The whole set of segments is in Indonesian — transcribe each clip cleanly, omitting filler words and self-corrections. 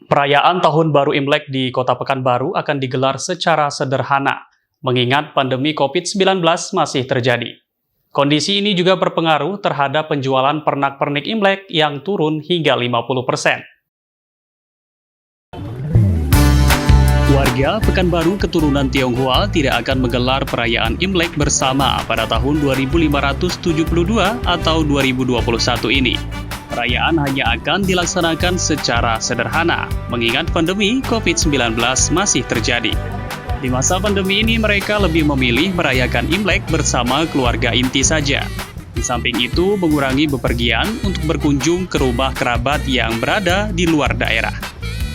Perayaan Tahun Baru Imlek di Kota Pekanbaru akan digelar secara sederhana, mengingat pandemi COVID-19 masih terjadi. Kondisi ini juga berpengaruh terhadap penjualan pernak-pernik Imlek yang turun hingga 50%. Warga Pekanbaru keturunan Tionghoa tidak akan menggelar perayaan Imlek bersama pada tahun 2572 atau 2021 ini. Perayaan hanya akan dilaksanakan secara sederhana, mengingat pandemi COVID-19 masih terjadi. Di masa pandemi ini mereka lebih memilih merayakan Imlek bersama keluarga inti saja. Di samping itu, mengurangi bepergian untuk berkunjung ke rumah kerabat yang berada di luar daerah.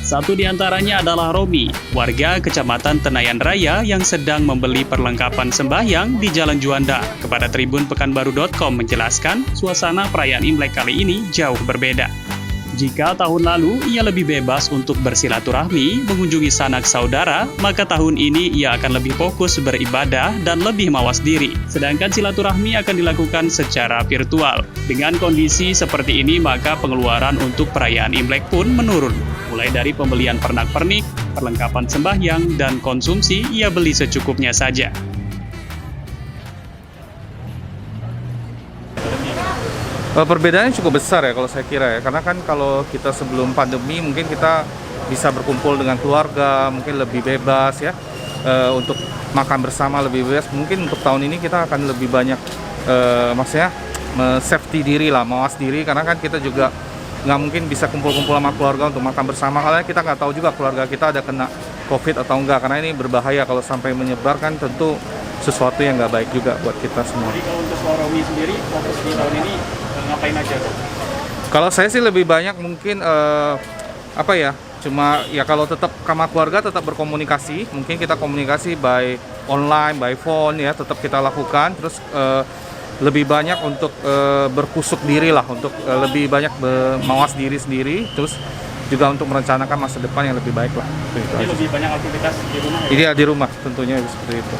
Satu di antaranya adalah Romi, warga Kecamatan Tenayan Raya yang sedang membeli perlengkapan sembahyang di Jalan Juanda. Kepada Tribun Pekanbaru.com menjelaskan, suasana perayaan Imlek kali ini jauh berbeda. Jika tahun lalu ia lebih bebas untuk bersilaturahmi, mengunjungi sanak saudara, maka tahun ini ia akan lebih fokus beribadah dan lebih mawas diri. Sedangkan silaturahmi akan dilakukan secara virtual. Dengan kondisi seperti ini, maka pengeluaran untuk perayaan Imlek pun menurun. Mulai dari pembelian pernak-pernik, perlengkapan sembahyang, dan konsumsi ia beli secukupnya saja. Perbedaannya cukup besar ya kalau saya kira ya, karena kan kalau kita sebelum pandemi mungkin kita bisa berkumpul dengan keluarga, mungkin lebih bebas ya, untuk makan bersama lebih bebas. Mungkin untuk tahun ini kita akan lebih banyak, maksudnya safety diri lah, mawas diri, karena kan kita juga nggak mungkin bisa kumpul-kumpul sama keluarga untuk makan bersama, karena kita nggak tahu juga keluarga kita ada kena COVID atau enggak, karena ini berbahaya kalau sampai menyebar, kan tentu sesuatu yang nggak baik juga buat kita semua. Jadi kalau untuk Romi sendiri, fokus di tahun ini ngapain aja kok? Kalau saya sih lebih banyak mungkin cuma ya kalau tetap sama keluarga tetap berkomunikasi, mungkin kita komunikasi by online, by phone ya, tetap kita lakukan. Terus lebih banyak untuk berkusuk diri lah, untuk lebih banyak mawas diri sendiri, terus juga untuk merencanakan masa depan yang lebih baik lah. Jadi lebih banyak aktivitas di rumah ya? Iya, di rumah tentunya seperti itu.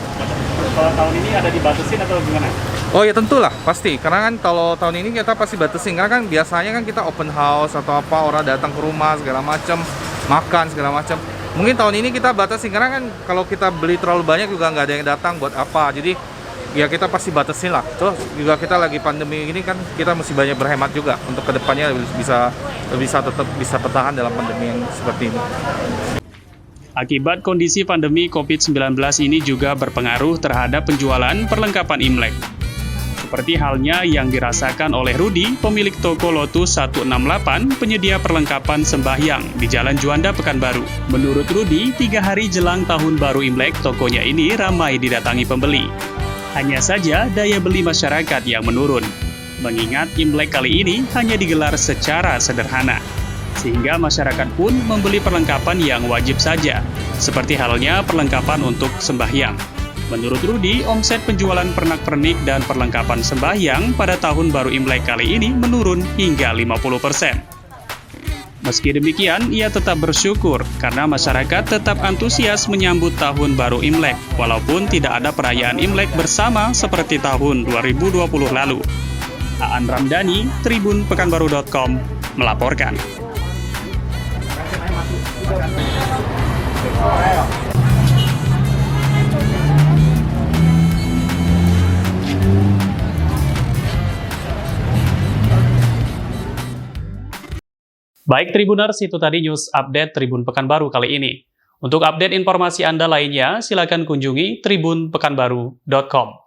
Kalau tahun ini ada dibatasin atau gimana? Oh ya tentulah, pasti. Karena kan kalau tahun ini kita pasti batasin. Karena kan biasanya kan kita open house atau apa, orang datang ke rumah segala macam, makan segala macam. Mungkin tahun ini kita batasin, karena kan kalau kita beli terlalu banyak juga nggak ada yang datang, buat apa. Jadi ya kita pasti batasin lah. Terus juga kita lagi pandemi ini kan kita mesti banyak berhemat juga untuk kedepannya bisa tetap bisa bertahan dalam pandemi yang seperti ini. Akibat kondisi pandemi COVID-19 ini juga berpengaruh terhadap penjualan perlengkapan Imlek. Seperti halnya yang dirasakan oleh Rudi, pemilik toko Lotus 168, penyedia perlengkapan sembahyang di Jalan Juanda, Pekanbaru. Menurut Rudi, 3 hari jelang Tahun Baru Imlek, tokonya ini ramai didatangi pembeli. Hanya saja daya beli masyarakat yang menurun, mengingat Imlek kali ini hanya digelar secara sederhana. Sehingga masyarakat pun membeli perlengkapan yang wajib saja, seperti halnya perlengkapan untuk sembahyang. Menurut Rudi, omset penjualan pernak-pernik dan perlengkapan sembahyang pada Tahun Baru Imlek kali ini menurun hingga 50%. Meski demikian, ia tetap bersyukur karena masyarakat tetap antusias menyambut Tahun Baru Imlek, walaupun tidak ada perayaan Imlek bersama seperti tahun 2020 lalu. Aan Ramdhani, Tribun Pekanbaru.com, melaporkan. Baik Tribuners, itu tadi news update Tribun Pekanbaru kali ini. Untuk update informasi Anda lainnya, silakan kunjungi tribunpekanbaru.com.